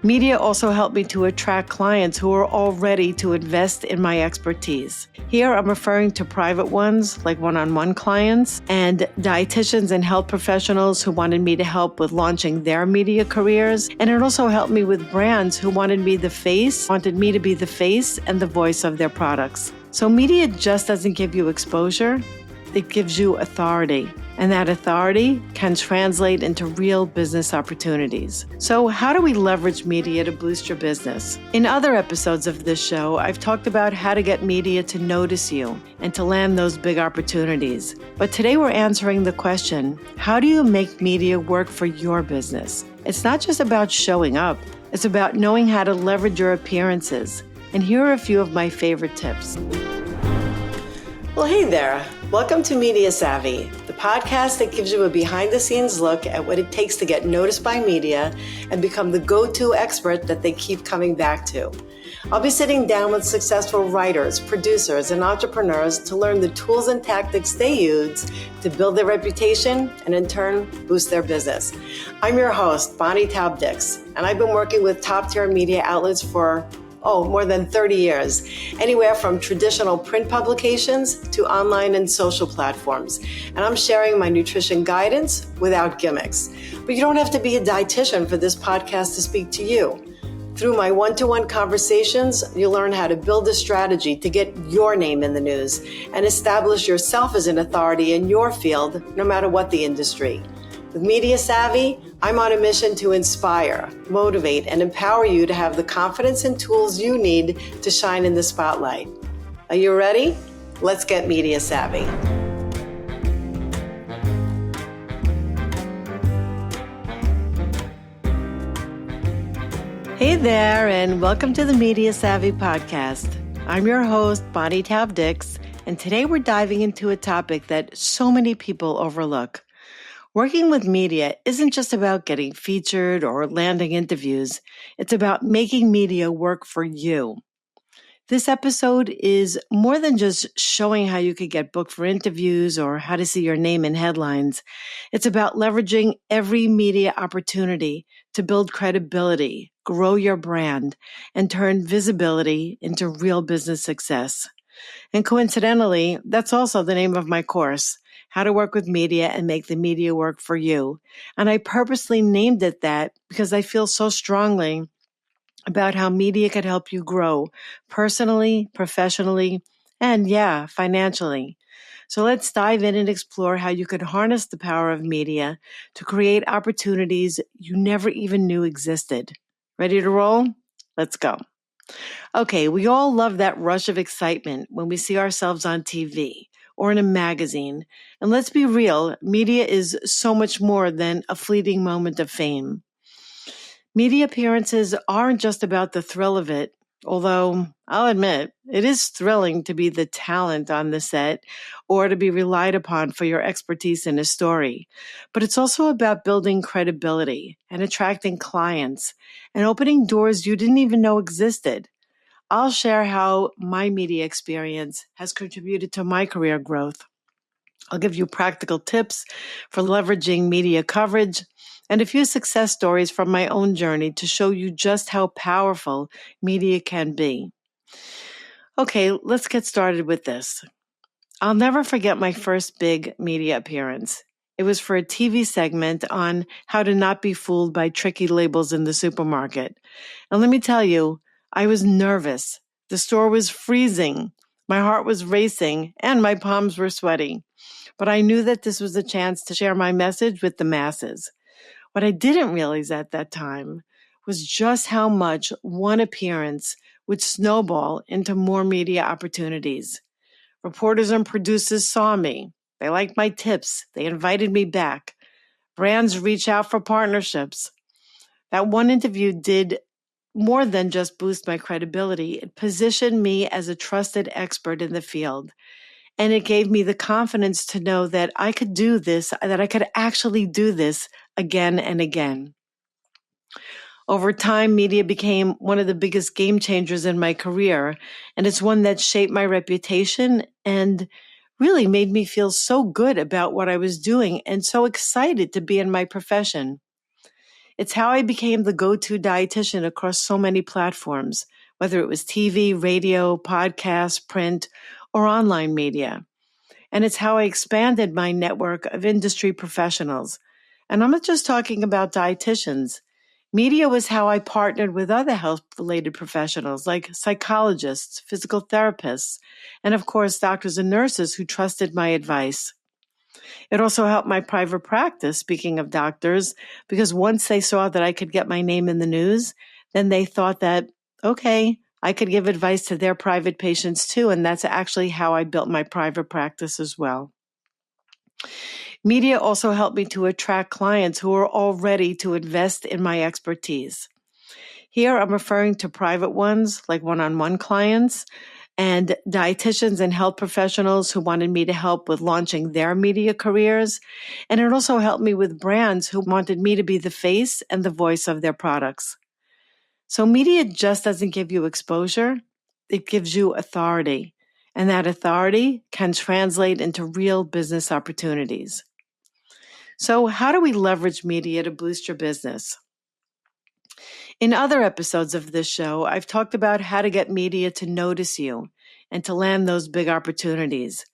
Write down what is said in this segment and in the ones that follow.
Media also helped me to attract clients who are all ready to invest in my expertise. Here, I'm referring to private ones, like one-on-one clients, and dietitians and health professionals who wanted me to help with launching their media careers. And it also helped me with brands who wanted me to be the face and the voice of their products. So media just doesn't give you exposure, it gives you authority. And that authority can translate into real business opportunities. So how do we leverage media to boost your business? In other episodes of this show, I've talked about how to get media to notice you and to land those big opportunities. But today we're answering the question, how do you make media work for your business? It's not just about showing up. It's about knowing how to leverage your appearances. And here are a few of my favorite tips. Well, hey there. Welcome to Media Savvy, the podcast that gives you a behind-the-scenes look at what it takes to get noticed by media and become the go-to expert that they keep coming back to. I'll be sitting down with successful writers, producers, and entrepreneurs to learn the tools and tactics they use to build their reputation and in turn boost their business. I'm your host, Taub-Dix, and I've been working with top-tier media outlets for more than 30 years, anywhere from traditional print publications to online and social platforms. And I'm sharing my nutrition guidance without gimmicks. But you don't have to be a dietitian for this podcast to speak to you. Through my one-to-one conversations, you'll learn how to build a strategy to get your name in the news and establish yourself as an authority in your field, no matter what the industry. With Media Savvy, I'm on a mission to inspire, motivate, and empower you to have the confidence and tools you need to shine in the spotlight. Are you ready? Let's get Media Savvy. Hey there, and welcome to the Media Savvy podcast. I'm your host, Bonnie Taub-Dix, and today we're diving into a topic that so many people overlook. Working with media isn't just about getting featured or landing interviews. It's about making media work for you. This episode is more than just showing how you could get booked for interviews or how to see your name in headlines. It's about leveraging every media opportunity to build credibility, grow your brand, and turn visibility into real business success. And coincidentally, that's also the name of my course, How to Work with Media and Make the Media Work for You. And I purposely named it that because I feel so strongly about how media could help you grow personally, professionally, and financially. So let's dive in and explore how you could harness the power of media to create opportunities you never even knew existed. Ready to roll? Let's go. Okay, we all love that rush of excitement when we see ourselves on TV or in a magazine. And let's be real, media is so much more than a fleeting moment of fame. Media appearances aren't just about the thrill of it, although I'll admit it is thrilling to be the talent on the set or to be relied upon for your expertise in a story. But it's also about building credibility and attracting clients and opening doors you didn't even know existed. I'll share how my media experience has contributed to my career growth. I'll give you practical tips for leveraging media coverage and a few success stories from my own journey to show you just how powerful media can be. Okay, let's get started with this. I'll never forget my first big media appearance. It was for a TV segment on how to not be fooled by tricky labels in the supermarket. And let me tell you, I was nervous. The store was freezing. My heart was racing and my palms were sweaty. But I knew that this was a chance to share my message with the masses. What I didn't realize at that time was just how much one appearance would snowball into more media opportunities. Reporters and producers saw me. They liked my tips. They invited me back. Brands reached out for partnerships. That one interview did more than just boost my credibility. It positioned me as a trusted expert in the field. And it gave me the confidence to know that I could do this, that I could actually do this again and again. Over time, media became one of the biggest game changers in my career, and it's one that shaped my reputation and really made me feel so good about what I was doing and so excited to be in my profession. It's how I became the go-to dietitian across so many platforms, whether it was TV, radio, podcast, print, or online media. And it's how I expanded my network of industry professionals. And I'm not just talking about dietitians. Media was how I partnered with other health-related professionals like psychologists, physical therapists, and of course, doctors and nurses who trusted my advice. It also helped my private practice, speaking of doctors, because once they saw that I could get my name in the news, then they thought that, okay, I could give advice to their private patients too, and that's actually how I built my private practice as well. Media also helped me to attract clients who are all ready to invest in my expertise. Here, I'm referring to private ones, like one-on-one clients, and dietitians and health professionals who wanted me to help with launching their media careers. And it also helped me with brands who wanted me to be the face and the voice of their products. So media just doesn't give you exposure, it gives you authority. And that authority can translate into real business opportunities. So how do we leverage media to boost your business? In other episodes of this show, I've talked about how to get media to notice you and to land those big opportunities.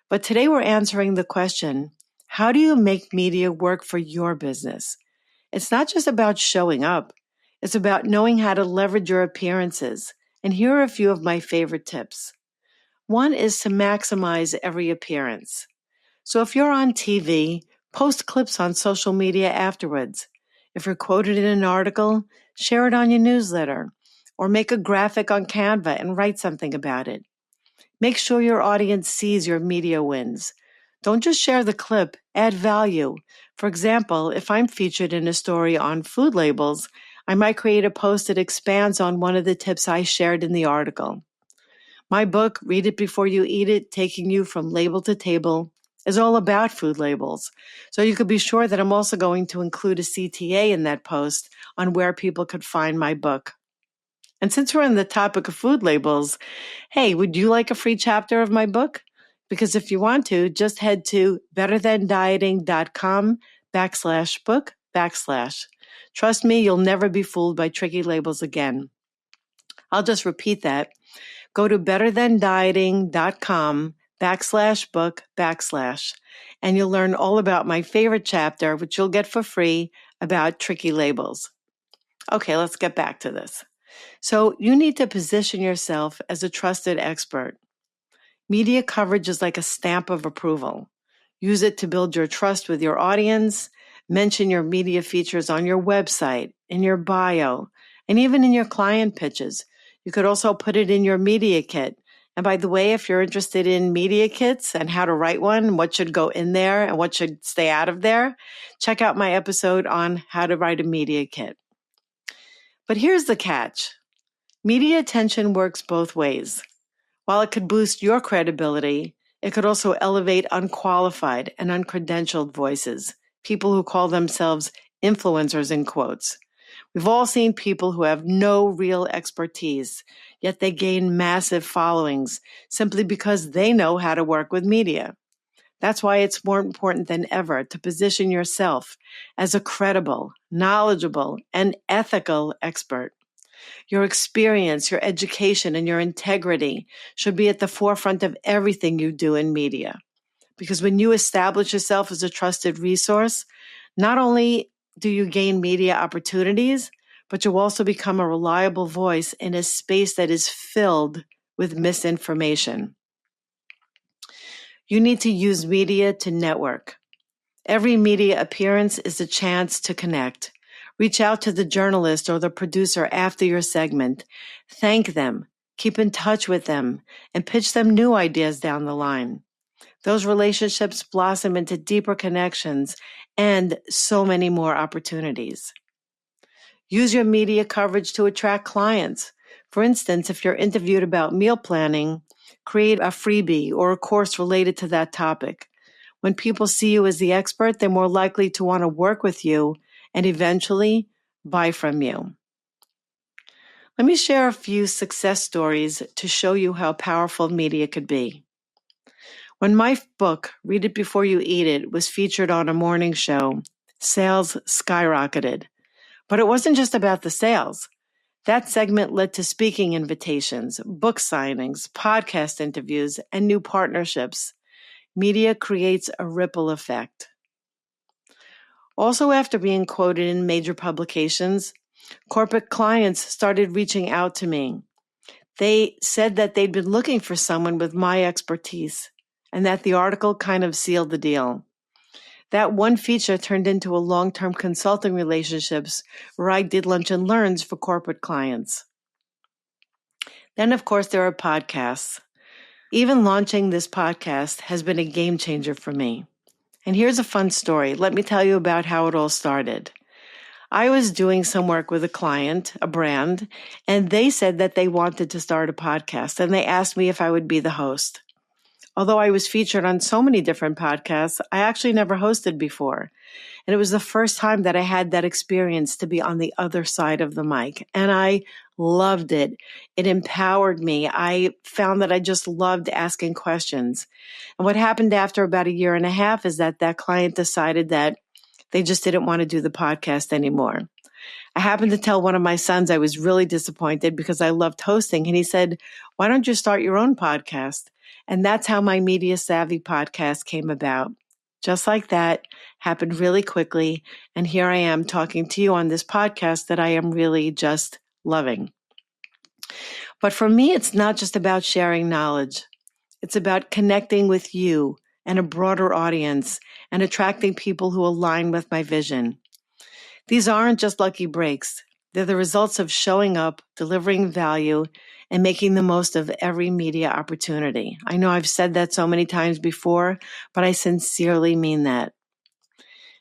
But today we're answering the question, how do you make media work for your business? It's not just about showing up. It's about knowing how to leverage your appearances. And here are a few of my favorite tips. One is to maximize every appearance. So if you're on TV, post clips on social media afterwards. If you're quoted in an article, share it on your newsletter, or make a graphic on Canva and write something about it. Make sure your audience sees your media wins. Don't just share the clip, add value. For example, if I'm featured in a story on food labels, I might create a post that expands on one of the tips I shared in the article. My book, Read It Before You Eat It, Taking You from Label to Table, is all about food labels. So you could be sure that I'm also going to include a CTA in that post on where people could find my book. And since we're on the topic of food labels, hey, would you like a free chapter of my book? Because if you want to, just head to betterthandieting.com/book/. Trust me, you'll never be fooled by tricky labels again. I'll just repeat that. Go to betterthandieting.com/book/, and you'll learn all about my favorite chapter, which you'll get for free, about tricky labels. Okay, let's get back to this. So you need to position yourself as a trusted expert. Media coverage is like a stamp of approval. Use it to build your trust with your audience. Mention your media features on your website, in your bio, and even in your client pitches. You could also put it in your media kit. And by the way, if you're interested in media kits and how to write one, what should go in there and what should stay out of there, check out my episode on how to write a media kit. But here's the catch. Media attention works both ways. While it could boost your credibility, it could also elevate unqualified and uncredentialed voices, people who call themselves influencers in quotes. We've all seen people who have no real expertise, yet they gain massive followings simply because they know how to work with media. That's why it's more important than ever to position yourself as a credible, knowledgeable, and ethical expert. Your experience, your education, and your integrity should be at the forefront of everything you do in media. Because when you establish yourself as a trusted resource, not only do you gain media opportunities, but you also become a reliable voice in a space that is filled with misinformation. You need to use media to network. Every media appearance is a chance to connect. Reach out to the journalist or the producer after your segment. Thank them, keep in touch with them, and pitch them new ideas down the line. Those relationships blossom into deeper connections and so many more opportunities. Use your media coverage to attract clients. For instance, if you're interviewed about meal planning, create a freebie or a course related to that topic. When people see you as the expert, they're more likely to want to work with you and eventually buy from you. Let me share a few success stories to show you how powerful media could be. When my book, Read It Before You Eat It, was featured on a morning show, sales skyrocketed. But it wasn't just about the sales. That segment led to speaking invitations, book signings, podcast interviews, and new partnerships. Media creates a ripple effect. Also, after being quoted in major publications, corporate clients started reaching out to me. They said that they'd been looking for someone with my expertise and that the article kind of sealed the deal. That one feature turned into a long-term consulting relationships where I did lunch and learns for corporate clients. Then, of course, there are podcasts. Even launching this podcast has been a game changer for me. And here's a fun story. Let me tell you about how it all started. I was doing some work with a client, a brand, and they said that they wanted to start a podcast, and they asked me if I would be the host. Although I was featured on so many different podcasts, I actually never hosted before. And it was the first time that I had that experience to be on the other side of the mic. And I loved it. It empowered me. I found that I just loved asking questions. And what happened after about 1.5 years is that client decided that they just didn't want to do the podcast anymore. I happened to tell one of my sons I was really disappointed because I loved hosting. And he said, "Why don't you start your own podcast?" And that's how my Media Savvy podcast came about. Just like that, happened really quickly. And here I am talking to you on this podcast that I am really just loving. But for me, it's not just about sharing knowledge. It's about connecting with you and a broader audience and attracting people who align with my vision. These aren't just lucky breaks. They're the results of showing up, delivering value, and making the most of every media opportunity. I know I've said that so many times before, but I sincerely mean that.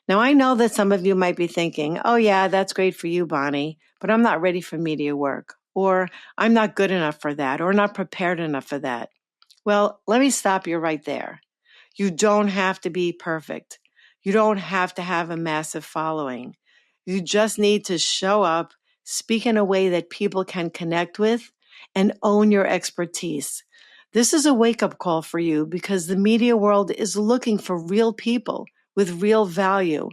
Now, I know that some of you might be thinking, "Oh yeah, that's great for you, Bonnie, but I'm not ready for media work," or "I'm not good enough for that," or "not prepared enough for that." Well, let me stop you right there. You don't have to be perfect. You don't have to have a massive following. You just need to show up, speak in a way that people can connect with, and own your expertise. This is a wake-up call for you because the media world is looking for real people with real value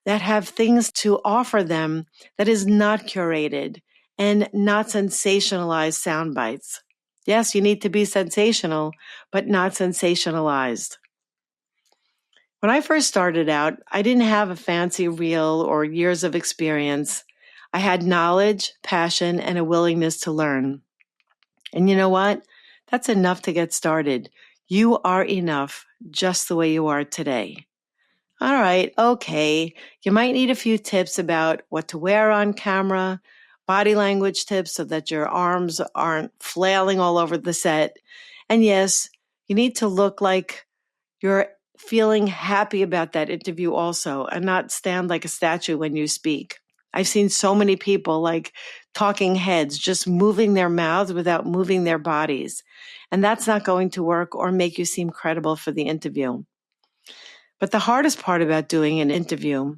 that have things to offer them that is not curated and not sensationalized sound bites. Yes, you need to be sensational, but not sensationalized. When I first started out, I didn't have a fancy reel or years of experience. I had knowledge, passion, and a willingness to learn. And you know what? That's enough to get started. You are enough just the way you are today. All right, okay. You might need a few tips about what to wear on camera, body language tips so that your arms aren't flailing all over the set. And yes, you need to look like you're feeling happy about that interview also and not stand like a statue when you speak. I've seen so many people like talking heads, just moving their mouths without moving their bodies. And that's not going to work or make you seem credible for the interview. But the hardest part about doing an interview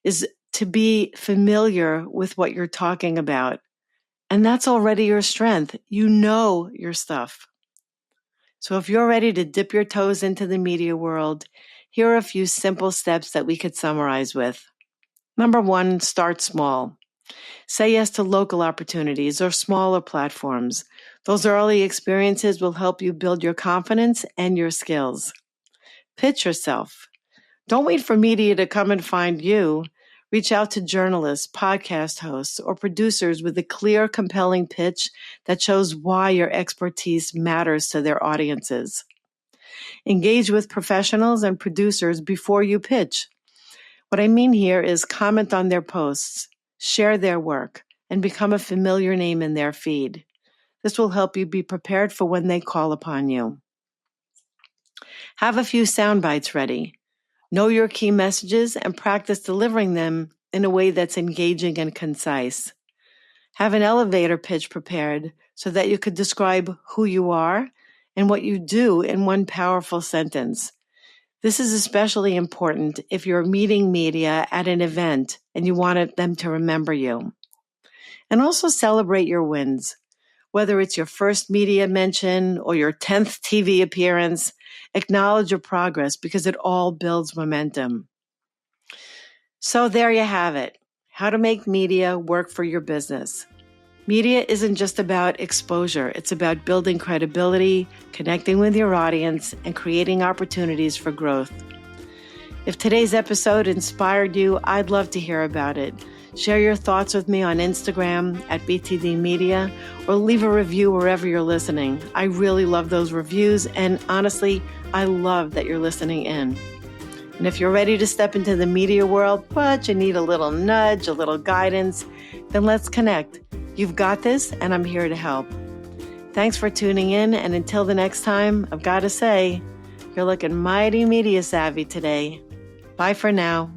is to be familiar with what you're talking about. And that's already your strength. You know your stuff. So if you're ready to dip your toes into the media world, here are a few simple steps that we could summarize with. Number 1, start small. Say yes to local opportunities or smaller platforms. Those early experiences will help you build your confidence and your skills. Pitch yourself. Don't wait for media to come and find you. Reach out to journalists, podcast hosts, or producers with a clear, compelling pitch that shows why your expertise matters to their audiences. Engage with professionals and producers before you pitch. What I mean here is comment on their posts, share their work, and become a familiar name in their feed. This will help you be prepared for when they call upon you. Have a few sound bites ready. Know your key messages and practice delivering them in a way that's engaging and concise. Have an elevator pitch prepared so that you could describe who you are and what you do in one powerful sentence. This is especially important if you're meeting media at an event and you want them to remember you. And also celebrate your wins. Whether it's your first media mention or your 10th TV appearance, acknowledge your progress because it all builds momentum. So there you have it. how to make media work for your business. Media isn't just about exposure. It's about building credibility, connecting with your audience, and creating opportunities for growth. If today's episode inspired you, I'd love to hear about it. Share your thoughts with me on Instagram at BTD Media, or leave a review wherever you're listening. I really love those reviews, and honestly, I love that you're listening in. And if you're ready to step into the media world, but you need a little nudge, a little guidance, then let's connect. You've got this, and I'm here to help. Thanks for tuning in, and until the next time, I've got to say, you're looking mighty media savvy today. Bye for now.